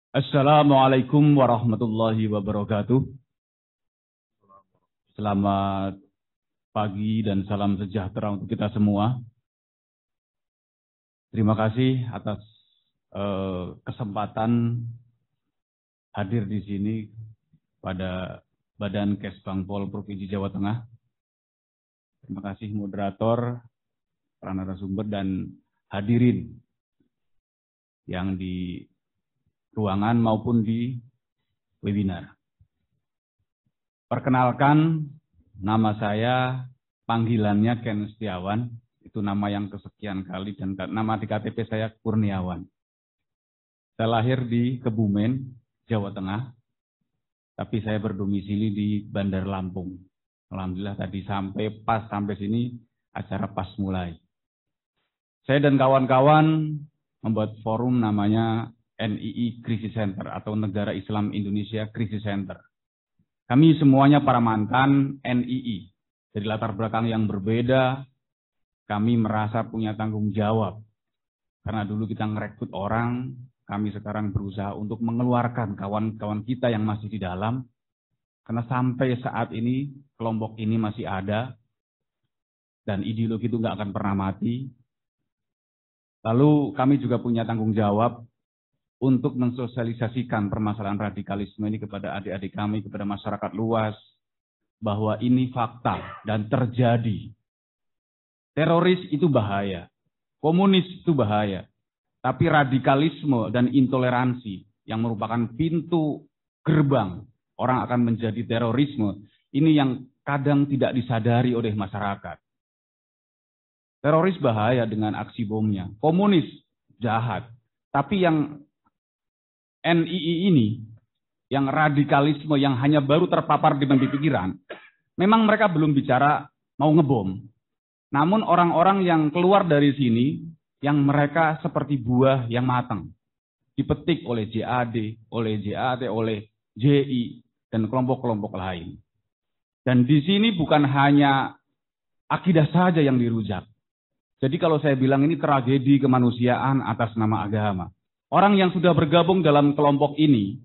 Assalamualaikum warahmatullahi wabarakatuh. Selamat pagi dan salam sejahtera untuk kita semua. Terima kasih atas kesempatan hadir di sini pada Badan Kesbangpol Provinsi Jawa Tengah. Terima kasih moderator, para narasumber dan hadirin yang di ruangan maupun di webinar. Perkenalkan, nama saya, panggilannya Ken Setiawan, itu nama yang kesekian kali, dan nama di KTP saya Kurniawan. Saya lahir di Kebumen, Jawa Tengah, tapi saya berdomisili di Bandar Lampung. Alhamdulillah tadi sampai sini acara pas mulai. Saya dan kawan-kawan membuat forum namanya NII Crisis Center atau Negara Islam Indonesia Crisis Center. Kami semuanya para mantan NII. Dari latar belakang yang berbeda, kami merasa punya tanggung jawab. Karena dulu kita ngerekrut orang, kami sekarang berusaha untuk mengeluarkan kawan-kawan kita yang masih di dalam. Karena sampai saat ini, kelompok ini masih ada. Dan ideologi itu nggak akan pernah mati. Lalu kami juga punya tanggung jawab untuk mensosialisasikan permasalahan radikalisme ini kepada adik-adik kami, kepada masyarakat luas, bahwa ini fakta dan terjadi. Teroris itu bahaya, komunis itu bahaya, tapi radikalisme dan intoleransi yang merupakan pintu gerbang orang akan menjadi terorisme, ini yang kadang tidak disadari oleh masyarakat. Teroris bahaya dengan aksi bomnya, komunis jahat, tapi yang NII ini, yang radikalisme yang hanya baru terpapar di pikiran, memang mereka belum bicara mau ngebom. Namun orang-orang yang keluar dari sini, yang mereka seperti buah yang matang, dipetik oleh JAD, oleh JI, dan kelompok-kelompok lain. Dan di sini bukan hanya akidah saja yang dirujak. Jadi kalau saya bilang ini tragedi kemanusiaan atas nama agama. Orang yang sudah bergabung dalam kelompok ini,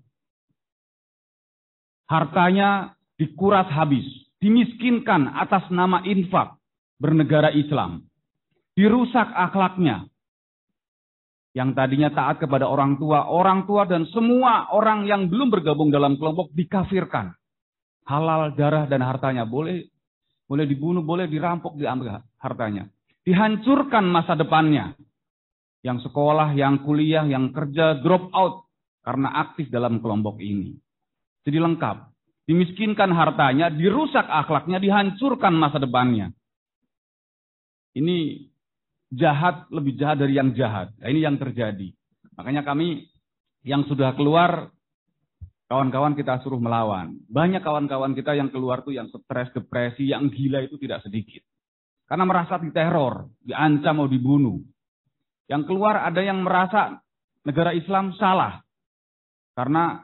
hartanya dikuras habis, dimiskinkan atas nama infak, bernegara Islam, dirusak akhlaknya, yang tadinya taat kepada orang tua dan semua orang yang belum bergabung dalam kelompok dikafirkan. Halal darah dan hartanya, boleh dibunuh, boleh dirampok, diambil hartanya. Dihancurkan masa depannya. Yang sekolah, yang kuliah, yang kerja, drop out karena aktif dalam kelompok ini. Jadi lengkap. Dimiskinkan hartanya, dirusak akhlaknya, dihancurkan masa depannya. Ini jahat, lebih jahat dari yang jahat. Nah, ini yang terjadi. Makanya kami yang sudah keluar, kawan-kawan kita suruh melawan. Banyak kawan-kawan kita yang keluar tuh yang stres, depresi, yang gila itu tidak sedikit. Karena merasa diteror, diancam mau dibunuh. Yang keluar ada yang merasa negara Islam salah. Karena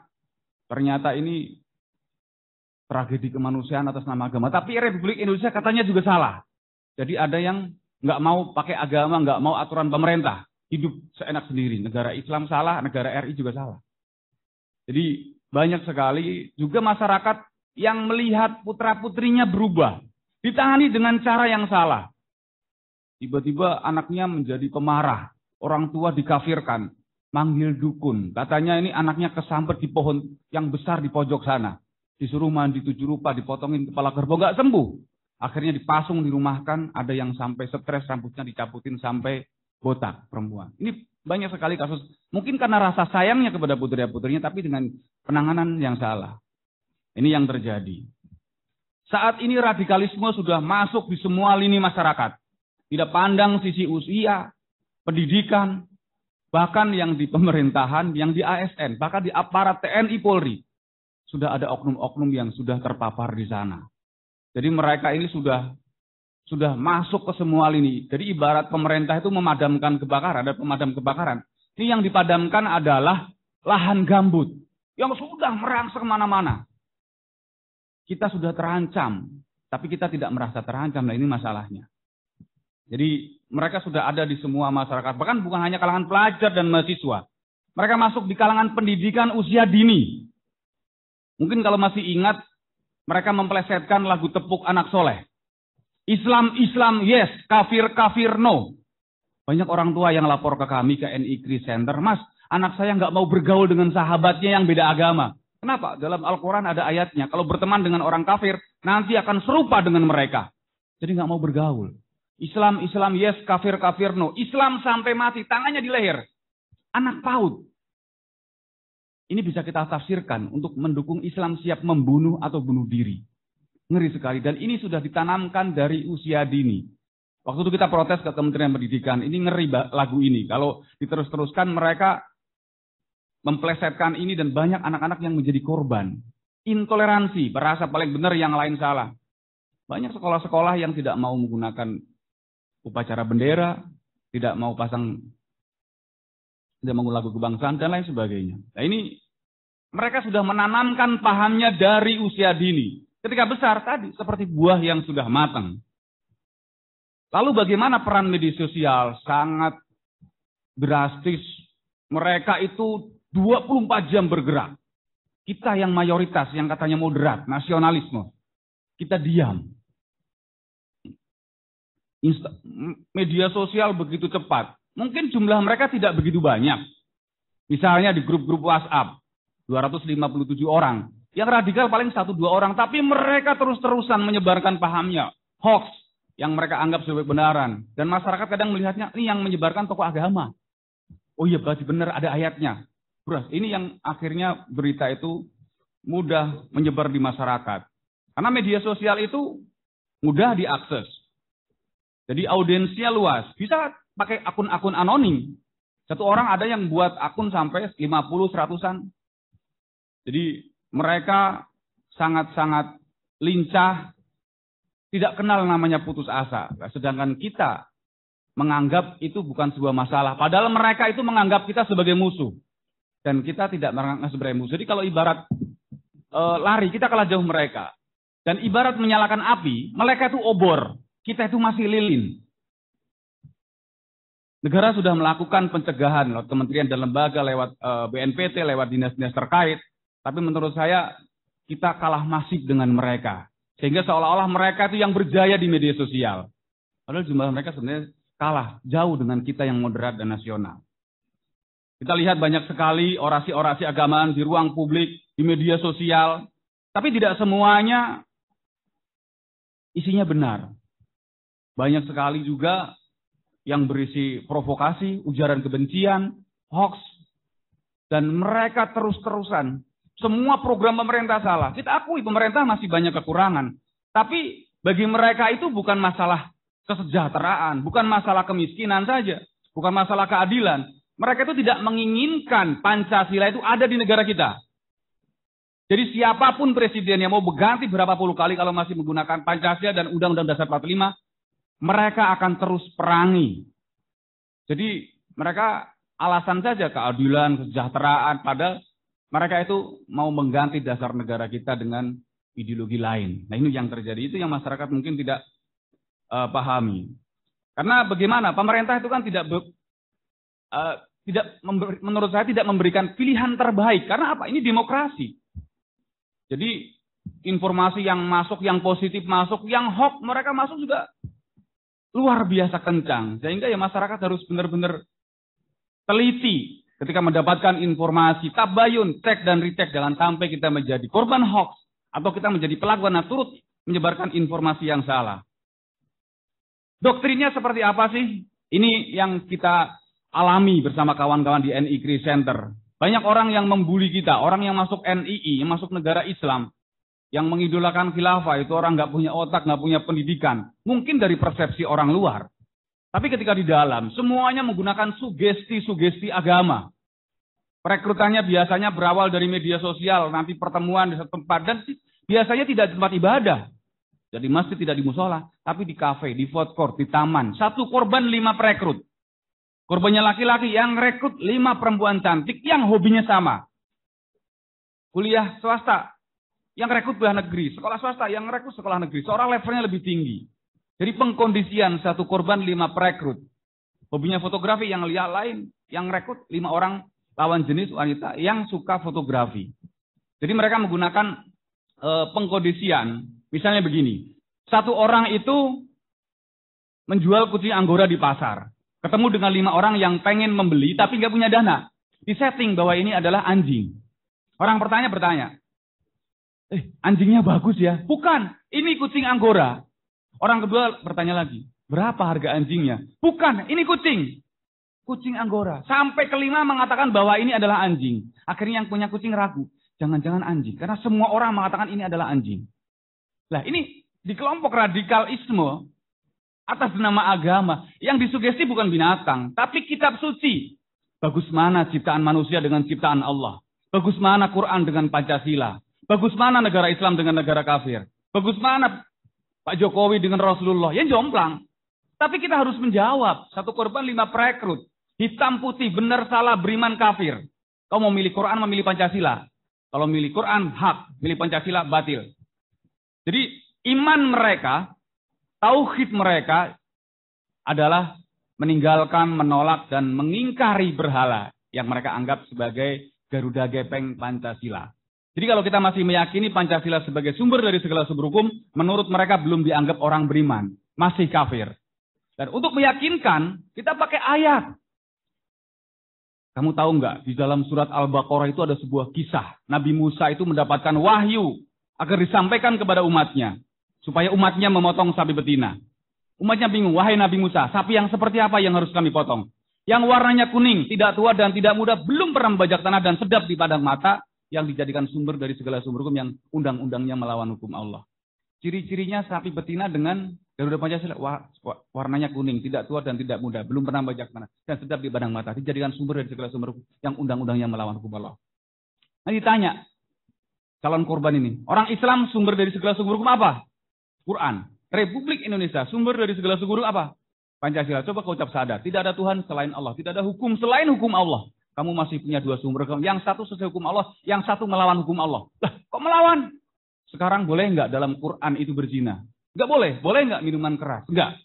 ternyata ini tragedi kemanusiaan atas nama agama. Tapi Republik Indonesia katanya juga salah. Jadi ada yang nggak mau pakai agama, nggak mau aturan pemerintah. Hidup seenak sendiri. Negara Islam salah, negara RI juga salah. Jadi banyak sekali juga masyarakat yang melihat putra-putrinya berubah. Ditangani dengan cara yang salah. Tiba-tiba anaknya menjadi pemarah. Orang tua dikafirkan. Manggil dukun. Katanya ini anaknya kesambet di pohon yang besar di pojok sana. Disuruh mandi 7 rupa, dipotongin kepala kerbau. Nggak sembuh. Akhirnya dipasung, dirumahkan. Ada yang sampai stres, rambutnya dicaputin sampai botak perempuan. Ini banyak sekali kasus. Mungkin karena rasa sayangnya kepada putri-putrinya, tapi dengan penanganan yang salah. Ini yang terjadi. Saat ini radikalisme sudah masuk di semua lini masyarakat. Tidak pandang sisi usia, pendidikan, bahkan yang di pemerintahan, yang di ASN, bahkan di aparat TNI Polri. Sudah ada oknum-oknum yang sudah terpapar di sana. Jadi mereka ini sudah masuk ke semua lini. Jadi ibarat pemerintah itu memadamkan kebakaran, ada pemadam kebakaran. Ini yang dipadamkan adalah lahan gambut yang sudah merangsek kemana-mana. Kita sudah terancam, tapi kita tidak merasa terancam. Nah ini masalahnya. Jadi mereka sudah ada di semua masyarakat, bahkan bukan hanya kalangan pelajar dan mahasiswa. Mereka masuk di kalangan pendidikan usia dini. Mungkin kalau masih ingat, mereka memplesetkan lagu Tepuk Anak Soleh. Islam, Islam, yes. Kafir, kafir, no. Banyak orang tua yang lapor ke kami, ke NI Christ Center. Mas, anak saya nggak mau bergaul dengan sahabatnya yang beda agama. Kenapa? Dalam Al-Quran ada ayatnya. Kalau berteman dengan orang kafir, nanti akan serupa dengan mereka. Jadi nggak mau bergaul. Islam, Islam, yes. Kafir, kafir, no. Islam sampai mati, tangannya di leher. Anak PAUD. Ini bisa kita tafsirkan untuk mendukung Islam siap membunuh atau bunuh diri. Ngeri sekali. Dan ini sudah ditanamkan dari usia dini. Waktu itu kita protes ke Kementerian Pendidikan. Ini ngeri lagu ini. Kalau diterus-teruskan mereka memplesetkan ini dan banyak anak-anak yang menjadi korban. Intoleransi. Berasa paling benar yang lain salah. Banyak sekolah-sekolah yang tidak mau menggunakan upacara bendera. Tidak mau pasang lagu kebangsaan dan lain sebagainya. Nah ini mereka sudah menanamkan pahamnya dari usia dini. Ketika besar tadi seperti buah yang sudah matang. Lalu bagaimana peran media sosial? Sangat drastis. Mereka itu 24 jam bergerak. Kita yang mayoritas, yang katanya moderat, nasionalisme. Kita diam. Media sosial begitu cepat. Mungkin jumlah mereka tidak begitu banyak. Misalnya di grup-grup WhatsApp, 257 orang. Yang radikal paling 1-2 orang. Tapi mereka terus-terusan menyebarkan pahamnya. Hoax yang mereka anggap sebagai kebenaran. Dan masyarakat kadang melihatnya, ini yang menyebarkan tokoh agama. Oh iya, berarti benar ada ayatnya. Bro, ini yang akhirnya berita itu mudah menyebar di masyarakat. Karena media sosial itu mudah diakses. Jadi audiensnya luas. Bisa pakai akun-akun anonim. Satu orang ada yang buat akun sampai 50-100-an. Jadi mereka sangat-sangat lincah, tidak kenal namanya putus asa. Sedangkan kita menganggap itu bukan sebuah masalah. Padahal mereka itu menganggap kita sebagai musuh. Dan kita tidak menganggap sebagai musuh. Jadi kalau ibarat lari, kita kalah jauh mereka. Dan ibarat menyalakan api, mereka itu obor. Kita itu masih lilin. Negara sudah melakukan pencegahan lewat kementerian dan lembaga, lewat BNPT, lewat dinas-dinas terkait. Tapi menurut saya, kita kalah masif dengan mereka. Sehingga seolah-olah mereka itu yang berjaya di media sosial. Padahal jumlah mereka sebenarnya kalah jauh dengan kita yang moderat dan nasional. Kita lihat banyak sekali orasi-orasi agamaan di ruang publik, di media sosial. Tapi tidak semuanya isinya benar. Banyak sekali juga yang berisi provokasi, ujaran kebencian, hoax. Dan mereka terus-terusan. Semua program pemerintah salah. Kita akui pemerintah masih banyak kekurangan. Tapi bagi mereka itu bukan masalah kesejahteraan, bukan masalah kemiskinan saja, bukan masalah keadilan. Mereka itu tidak menginginkan Pancasila itu ada di negara kita. Jadi siapapun presiden yang mau berganti berapa puluh kali kalau masih menggunakan Pancasila dan Undang-Undang Dasar 45, mereka akan terus perangi. Jadi mereka alasan saja keadilan, kesejahteraan, padahal mereka itu mau mengganti dasar negara kita dengan ideologi lain. Nah ini yang terjadi, itu yang masyarakat mungkin tidak pahami. Karena bagaimana, pemerintah itu kan menurut saya tidak memberikan pilihan terbaik. Karena apa? Ini demokrasi. Jadi informasi yang masuk, yang positif masuk, yang hoax mereka masuk juga luar biasa kencang. Sehingga ya masyarakat harus benar-benar teliti ketika mendapatkan informasi, tabayun, cek dan recheck, jangan sampai kita menjadi korban hoax atau kita menjadi pelaku yang turut menyebarkan informasi yang salah. Doktrinnya seperti apa sih? Ini yang kita alami bersama kawan-kawan di NI Christ Center. Banyak orang yang membuli kita, orang yang masuk NII, yang masuk negara Islam, yang mengidolakan khilafah, itu orang nggak punya otak, nggak punya pendidikan. Mungkin dari persepsi orang luar. Tapi ketika di dalam, semuanya menggunakan sugesti-sugesti agama. Perekrutannya biasanya berawal dari media sosial, nanti pertemuan di satu tempat, dan biasanya tidak di tempat ibadah. Jadi masjid, tidak di musola, tapi di kafe, di food court, di taman. 1 korban 5 perekrut. Korbannya laki-laki, yang rekrut 5 perempuan cantik, yang hobinya sama. Kuliah swasta, yang rekrut kuliah negeri. Sekolah swasta, yang rekrut sekolah negeri. Seorang levelnya lebih tinggi. Jadi pengkondisian 1 korban 5 perekrut. Hobinya fotografi, yang lihat lain, yang rekrut 5 orang lawan jenis wanita yang suka fotografi. Jadi mereka menggunakan pengkondisian. Misalnya begini, satu orang itu menjual kucing Anggora di pasar. Ketemu dengan 5 orang yang pengen membeli tapi nggak punya dana. Disetting bahwa ini adalah anjing. Orang pertanya bertanya, anjingnya bagus ya? Bukan, ini kucing Anggora. Orang kedua bertanya lagi, berapa harga anjingnya? Bukan, ini kucing. Kucing Anggora. Sampai kelima mengatakan bahwa ini adalah anjing. Akhirnya yang punya kucing ragu. Jangan-jangan anjing. Karena semua orang mengatakan ini adalah anjing. Nah ini di kelompok radikalisme atas nama agama. Yang disugesti bukan binatang. Tapi kitab suci. Bagus mana ciptaan manusia dengan ciptaan Allah. Bagus mana Quran dengan Pancasila. Bagus mana negara Islam dengan negara kafir. Bagus mana Pak Jokowi dengan Rasulullah. Yang jomplang. Tapi kita harus menjawab. 1 korban 5 perekrut. Hitam putih, benar salah, beriman kafir. Kau mau milih Quran, memilih Pancasila. Kalau milih Quran, hak. Milih Pancasila, batil. Jadi iman mereka, tauhid mereka adalah meninggalkan, menolak, dan mengingkari berhala yang mereka anggap sebagai Garuda Gepeng Pancasila. Jadi kalau kita masih meyakini Pancasila sebagai sumber dari segala sumber hukum, menurut mereka belum dianggap orang beriman. Masih kafir. Dan untuk meyakinkan, kita pakai ayat. Kamu tahu nggak, di dalam surat Al-Baqarah itu ada sebuah kisah. Nabi Musa itu mendapatkan wahyu agar disampaikan kepada umatnya. Supaya umatnya memotong sapi betina. Umatnya bingung, wahai Nabi Musa, sapi yang seperti apa yang harus kami potong? Yang warnanya kuning, tidak tua dan tidak muda, belum pernah membajak tanah dan sedap di padang mata, yang dijadikan sumber dari segala sumber hukum yang undang-undangnya melawan hukum Allah. Ciri-cirinya sapi betina dengan Garuda Pancasila, warnanya kuning, tidak tua dan tidak muda, belum pernah membajak tanah dan sedap di padang mata, dijadikan sumber dari segala sumber hukum yang undang-undangnya melawan hukum Allah. Nah ditanya, calon korban ini, orang Islam sumber dari segala sumber hukum apa? Quran. Republik Indonesia sumber dari segala sumber hukum apa? Pancasila. Coba kau ucap sadar, tidak ada Tuhan selain Allah, tidak ada hukum selain hukum Allah. Kamu masih punya 2 sumber hukum, yang satu sesuai hukum Allah, yang satu melawan hukum Allah. Lah, kok melawan? Sekarang boleh nggak dalam Quran itu berzina? Nggak boleh. Boleh nggak minuman keras? Nggak.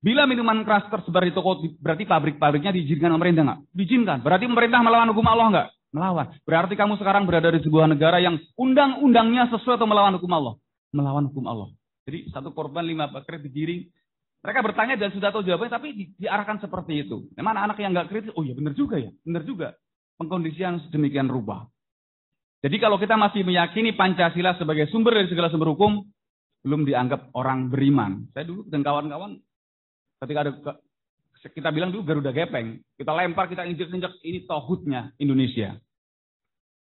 Bila minuman keras tersebar di toko, berarti pabrik-pabriknya diizinkan pemerintah nggak? Diizinkan. Berarti pemerintah melawan hukum Allah nggak? Melawan. Berarti kamu sekarang berada di sebuah negara yang undang-undangnya sesuai atau melawan hukum Allah? Melawan hukum Allah. Jadi 1 korban 5 perekrut digiring. Mereka bertanya dan sudah tahu jawabannya, tapi diarahkan seperti itu. Mana anak yang nggak kritis? Oh iya benar juga ya, benar juga. Pengkondisian sedemikian rupa. Jadi kalau kita masih meyakini Pancasila sebagai sumber dari segala sumber hukum, belum dianggap orang beriman. Saya dulu dan kawan-kawan, ketika ada kita bilang dulu Garuda Gepeng, kita lempar, kita injek-injek, ini tauhidnya Indonesia.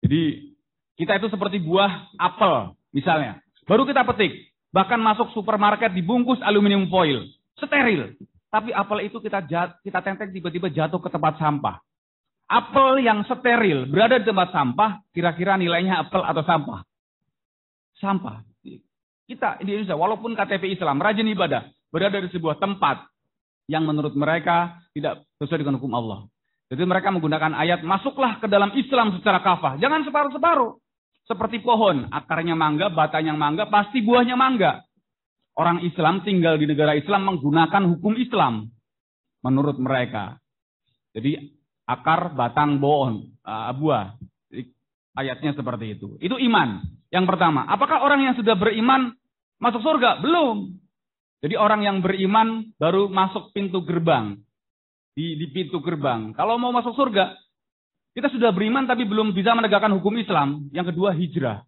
Jadi kita itu seperti buah apel, misalnya. Baru kita petik, bahkan masuk supermarket dibungkus aluminium foil, steril. Tapi apel itu kita tentek tiba-tiba jatuh ke tempat sampah. Apel yang steril berada di tempat sampah, kira-kira nilainya apel atau sampah? Sampah. Kita di Indonesia, walaupun KTP Islam, rajin ibadah, berada di sebuah tempat yang menurut mereka tidak sesuai dengan hukum Allah. Jadi mereka menggunakan ayat, masuklah ke dalam Islam secara kafah. Jangan separuh-separuh. Seperti pohon, akarnya mangga, batanya mangga, pasti buahnya mangga. Orang Islam tinggal di negara Islam menggunakan hukum Islam. Menurut mereka. Jadi akar, batang, pohon, buah. Ayatnya seperti itu. Itu iman. Yang pertama, apakah orang yang sudah beriman masuk surga? Belum. Jadi orang yang beriman baru masuk pintu gerbang. Di pintu gerbang. Kalau mau masuk surga, kita sudah beriman tapi belum bisa menegakkan hukum Islam. Yang kedua, hijrah.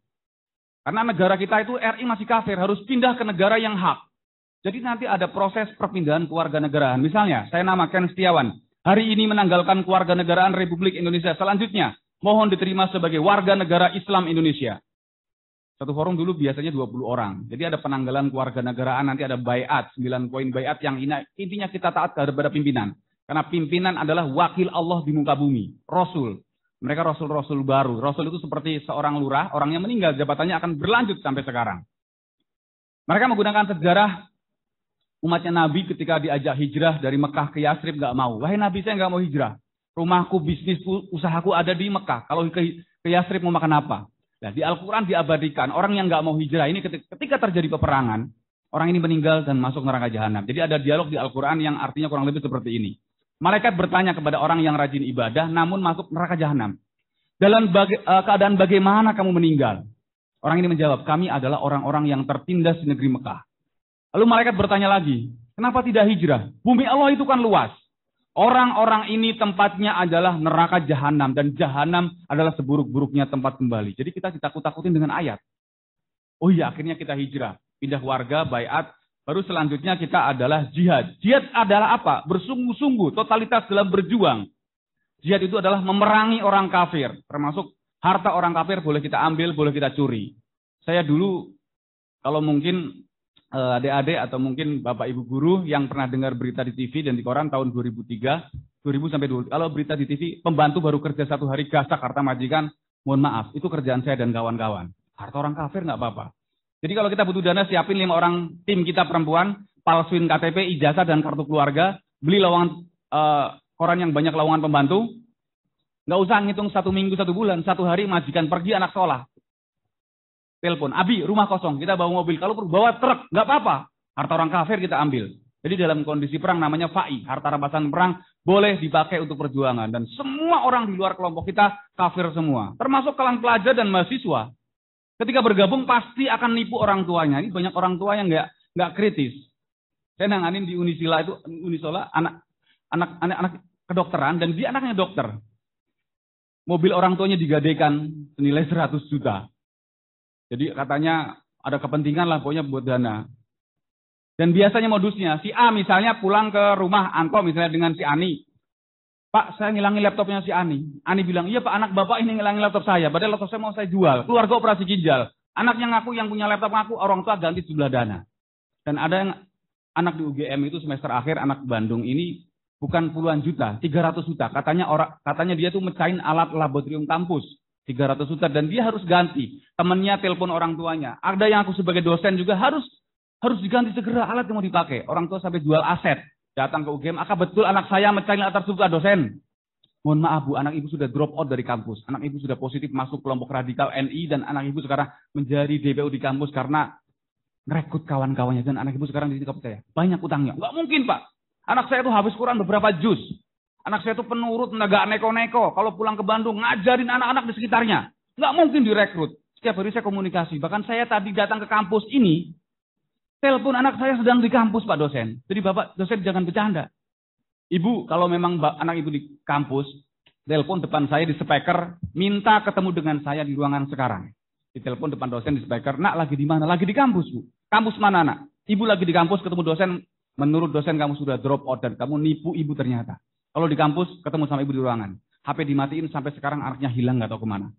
Karena negara kita itu RI masih kafir, harus pindah ke negara yang hak. Jadi nanti ada proses perpindahan kewarganegaraan. Misalnya, saya nama Ken Setiawan. Hari ini menanggalkan kewarganegaraan Republik Indonesia. Selanjutnya, mohon diterima sebagai warga negara Islam Indonesia. Satu forum dulu biasanya 20 orang. Jadi ada penanggalan kewarganegaraan, nanti ada baiat, 9 poin baiat yang intinya kita taat kepada pimpinan. Karena pimpinan adalah wakil Allah di muka bumi. Rasul. Mereka rasul-rasul baru. Rasul itu seperti seorang lurah, orang yang meninggal, jabatannya akan berlanjut sampai sekarang. Mereka menggunakan sejarah umatnya Nabi ketika diajak hijrah dari Mekah ke Yasrib nggak mau. Wahai Nabi, saya nggak mau hijrah. Rumahku, bisnisku, usahaku ada di Mekah. Kalau ke Yasrib mau makan apa? Nah, di Al-Quran diabadikan orang yang nggak mau hijrah ini ketika terjadi peperangan, orang ini meninggal dan masuk neraka jahanam. Jadi ada dialog di Al-Quran yang artinya kurang lebih seperti ini. Malaikat bertanya kepada orang yang rajin ibadah namun masuk neraka jahanam. Dalam keadaan bagaimana kamu meninggal? Orang ini menjawab, kami adalah orang-orang yang tertindas di negeri Mekah. Lalu malaikat bertanya lagi, kenapa tidak hijrah? Bumi Allah itu kan luas. Orang-orang ini tempatnya adalah neraka jahanam. Dan jahanam adalah seburuk-buruknya tempat kembali. Jadi kita ditakut-takutin dengan ayat. Oh iya, akhirnya kita hijrah. Pindah warga, baiat. Baru selanjutnya kita adalah jihad. Jihad adalah apa? Bersungguh-sungguh, totalitas dalam berjuang. Jihad itu adalah memerangi orang kafir. Termasuk harta orang kafir boleh kita ambil, boleh kita curi. Saya dulu, kalau mungkin adik-adik atau mungkin bapak ibu guru yang pernah dengar berita di TV dan di koran tahun 2003, 2000 sampai 2000. Kalau berita di TV, pembantu baru kerja 1 hari gasak harta majikan, mohon maaf, itu kerjaan saya dan kawan-kawan. Harta orang kafir nggak apa-apa. Jadi kalau kita butuh dana, siapin 5 orang tim kita perempuan, palsuin KTP, ijazah, dan kartu keluarga, beli lowongan koran yang banyak lowongan pembantu, nggak usah ngitung 1 minggu, 1 bulan, 1 hari majikan pergi anak sekolah. Telepon, Abi, rumah kosong, kita bawa mobil, kalau perlu bawa truk, nggak apa-apa. Harta orang kafir kita ambil. Jadi dalam kondisi perang namanya fa'i, harta rampasan perang, boleh dipakai untuk perjuangan. Dan semua orang di luar kelompok kita kafir semua. Termasuk kalangan pelajar dan mahasiswa. Ketika bergabung pasti akan nipu orang tuanya. Ini banyak orang tua yang nggak kritis. Saya nanganin di Unisola anak kedokteran dan dia anaknya dokter. Mobil orang tuanya digadaikan senilai 100 juta. Jadi katanya ada kepentingan lah pokoknya buat dana. Dan biasanya modusnya si A misalnya pulang ke rumah Anto misalnya dengan si Ani. Pak, saya ngilangin laptopnya si Ani. Ani bilang, iya Pak, anak Bapak ini ngilangin laptop saya. Padahal laptop saya mau saya jual. Keluarga operasi ginjal. Anaknya ngaku yang punya laptop ngaku, orang tua ganti sejumlah dana. Dan ada yang anak di UGM itu semester akhir, anak Bandung ini bukan puluhan juta, 300 juta. Katanya dia tuh mecahin alat laboratorium kampus. 300 juta. Dan dia harus ganti. Temennya telepon orang tuanya. Ada yang aku sebagai dosen juga harus diganti segera alat yang mau dipakai. Orang tua sampai jual aset. Datang ke UGM, betul anak saya mecahin alat tersebut dosen. Mohon maaf Bu, anak ibu sudah drop out dari kampus. Anak ibu sudah positif masuk kelompok radikal NI dan anak ibu sekarang menjadi DPO di kampus karena merekrut kawan-kawannya. Dan anak ibu sekarang di sini saya. Banyak utangnya. Enggak mungkin Pak. Anak saya itu habis Quran beberapa juz. Anak saya itu penurut, nggak neko-neko. Kalau pulang ke Bandung, ngajarin anak-anak di sekitarnya. Nggak mungkin direkrut. Setiap hari saya komunikasi. Bahkan saya tadi datang ke kampus ini, telepon anak saya sedang di kampus Pak dosen. Jadi Bapak dosen jangan bercanda. Ibu kalau memang anak ibu di kampus, telepon depan saya di speaker, minta ketemu dengan saya di ruangan sekarang. Di telepon depan dosen di speaker, nak lagi di mana? Lagi di kampus Bu. Kampus mana nak? Ibu lagi di kampus ketemu dosen, menurut dosen kamu sudah drop out dan kamu nipu ibu ternyata. Kalau di kampus ketemu sama ibu di ruangan, HP dimatiin sampai sekarang anaknya hilang nggak tahu kemana.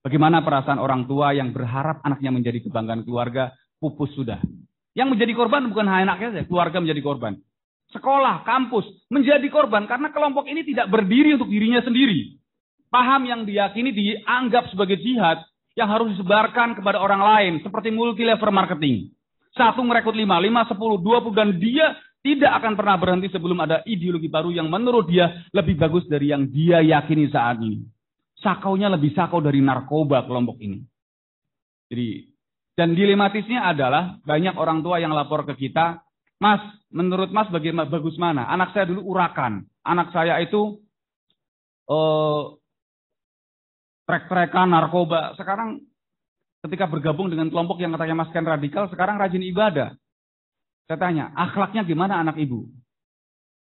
Bagaimana perasaan orang tua yang berharap anaknya menjadi kebanggaan keluarga, pupus sudah. Yang menjadi korban bukan hanya anaknya saja, keluarga menjadi korban. Sekolah, kampus menjadi korban karena kelompok ini tidak berdiri untuk dirinya sendiri. Paham yang diyakini dianggap sebagai jihad yang harus disebarkan kepada orang lain seperti multi level marketing. 1 merekrut 5, 10, 20 dan dia tidak akan pernah berhenti sebelum ada ideologi baru yang menurut dia lebih bagus dari yang dia yakini saat ini. Sakaunya lebih sakau dari narkoba kelompok ini. Jadi dan dilematisnya adalah banyak orang tua yang lapor ke kita, Mas, menurut Mas bagaimana bagus mana? Anak saya dulu urakan. Anak saya itu trek-trekan narkoba. Sekarang ketika bergabung dengan kelompok yang katanya Mas Ken radikal, sekarang rajin ibadah. Saya tanya, akhlaknya gimana anak ibu?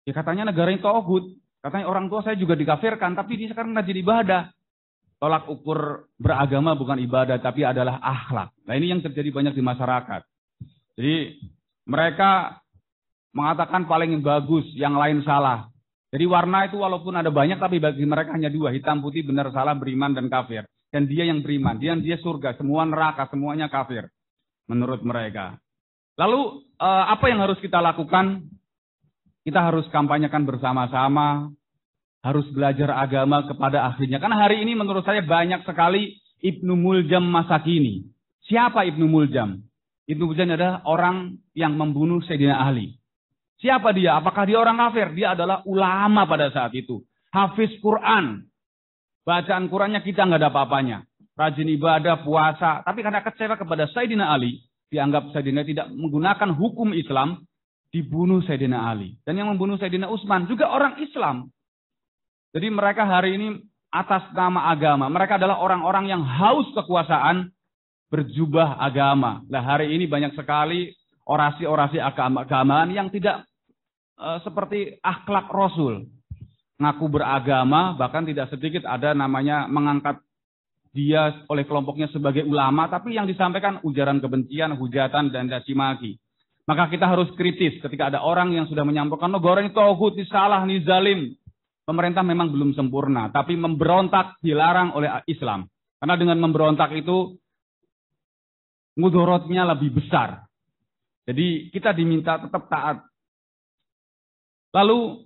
Ya katanya negaranya togut. Katanya orang tua saya juga dikafirkan, tapi dia sekarang rajin ibadah. Tolak ukur beragama bukan ibadah, tapi adalah akhlak. Nah ini yang terjadi banyak di masyarakat. Jadi mereka mengatakan paling bagus, yang lain salah. Jadi warna itu walaupun ada banyak, tapi bagi mereka hanya 2. Hitam, putih, benar, salah, beriman, dan kafir. Dan dia yang beriman, dia surga, semua neraka, semuanya kafir. Menurut mereka. Lalu apa yang harus kita lakukan? Kita harus kampanyekan bersama-sama. Harus belajar agama kepada akhirnya. Karena hari ini menurut saya banyak sekali Ibnu Muljam masa kini. Siapa Ibnu Muljam? Ibnu Muljam adalah orang yang membunuh Sayyidina Ali. Siapa dia? Apakah dia orang kafir? Dia adalah ulama pada saat itu. Hafiz Quran. Bacaan Qurannya kita nggak ada apa-apanya. Rajin ibadah, puasa. Tapi karena kecewa kepada Sayyidina Ali, dianggap Sayyidina tidak menggunakan hukum Islam, dibunuh Sayyidina Ali. Dan yang membunuh Sayyidina Utsman juga orang Islam. Jadi mereka hari ini atas nama agama. Mereka adalah orang-orang yang haus kekuasaan berjubah agama. Nah hari ini banyak sekali orasi-orasi agama-agamaan yang tidak seperti akhlak Rasul. Ngaku beragama, bahkan tidak sedikit ada namanya mengangkat dia oleh kelompoknya sebagai ulama, tapi yang disampaikan ujaran kebencian, hujatan, dan caci maki. Maka kita harus kritis ketika ada orang yang sudah menyampaikan negara ini tauhid, ini salah, ini zalim. Pemerintah memang belum sempurna, tapi memberontak dilarang oleh Islam. Karena dengan memberontak itu mudorotnya lebih besar. Jadi kita diminta tetap taat. Lalu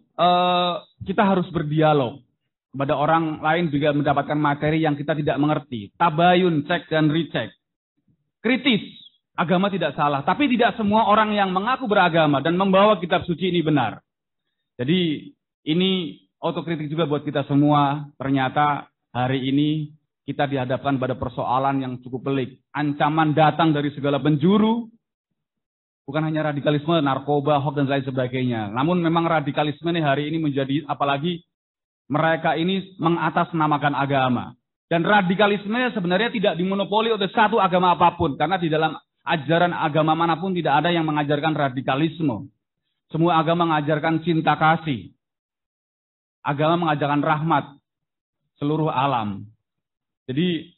kita harus berdialog. Kepada orang lain juga mendapatkan materi yang kita tidak mengerti. Tabayun, cek dan recheck. Kritis. Agama tidak salah, tapi tidak semua orang yang mengaku beragama dan membawa kitab suci ini benar. Jadi ini otokritik juga buat kita semua. Ternyata hari ini kita dihadapkan pada persoalan yang cukup pelik. Ancaman datang dari segala penjuru. Bukan hanya radikalisme, narkoba, hoax dan lain sebagainya. Namun memang radikalisme ini hari ini menjadi, apalagi mereka ini mengatasnamakan agama. Dan radikalisme sebenarnya tidak dimonopoli oleh satu agama apapun. Karena di dalam ajaran agama manapun tidak ada yang mengajarkan radikalisme. Semua agama mengajarkan cinta kasih. Agama mengajarkan rahmat seluruh alam. Jadi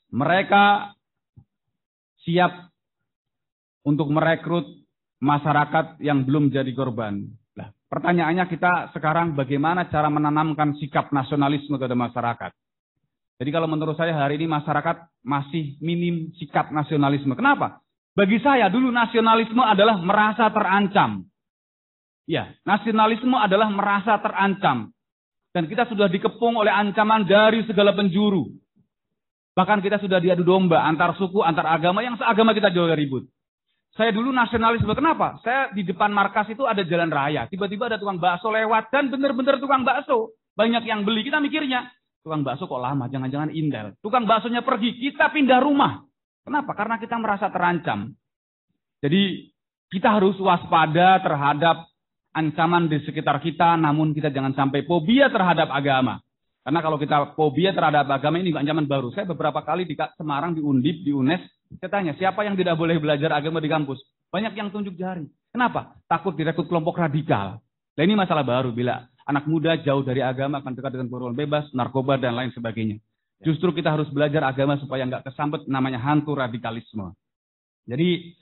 mereka siap untuk merekrut masyarakat yang belum jadi korban. Nah, pertanyaannya kita sekarang bagaimana cara menanamkan sikap nasionalisme kepada masyarakat. Jadi kalau menurut saya hari ini masyarakat masih minim sikap nasionalisme. Kenapa? Bagi saya dulu nasionalisme adalah merasa terancam. Ya, nasionalisme adalah merasa terancam. Dan kita sudah dikepung oleh ancaman dari segala penjuru. Bahkan kita sudah diadu domba antar suku, antar agama, yang seagama kita jauh ribut. Saya dulu nasionalisme, kenapa? Saya di depan markas itu ada jalan raya. Tiba-tiba ada tukang bakso lewat dan benar-benar tukang bakso. Banyak yang beli, kita mikirnya, tukang bakso kok lama, jangan-jangan indel. Tukang baksonya pergi, kita pindah rumah. Kenapa? Karena kita merasa terancam. Jadi kita harus waspada terhadap ancaman di sekitar kita, namun kita jangan sampai fobia terhadap agama. Karena kalau kita fobia terhadap agama ini ancaman baru. Saya beberapa kali di Semarang, di Undip, di UNES, saya tanya siapa yang tidak boleh belajar agama di kampus? Banyak yang tunjuk jari. Kenapa? Takut direkrut kelompok radikal. Nah ini masalah baru bila anak muda jauh dari agama akan dekat dengan pergaulan bebas, narkoba dan lain sebagainya. Justru kita harus belajar agama supaya nggak kesambet namanya hantu radikalisme. Jadi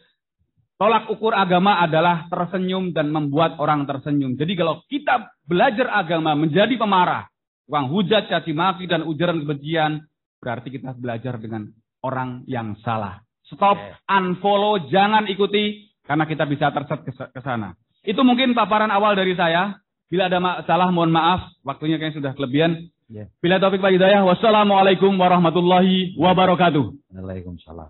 tolak ukur agama adalah tersenyum dan membuat orang tersenyum. Jadi kalau kita belajar agama menjadi pemarah, tukang hujat, caci maki dan ujaran kebencian, berarti kita belajar dengan orang yang salah. Stop, unfollow, jangan ikuti karena kita bisa tersesat ke sana. Itu mungkin paparan awal dari saya. Bila ada salah mohon maaf, waktunya kayaknya sudah kelebihan. Bila taufik wal hidayah, wassalamualaikum warahmatullahi wabarakatuh. Waalaikumsalam.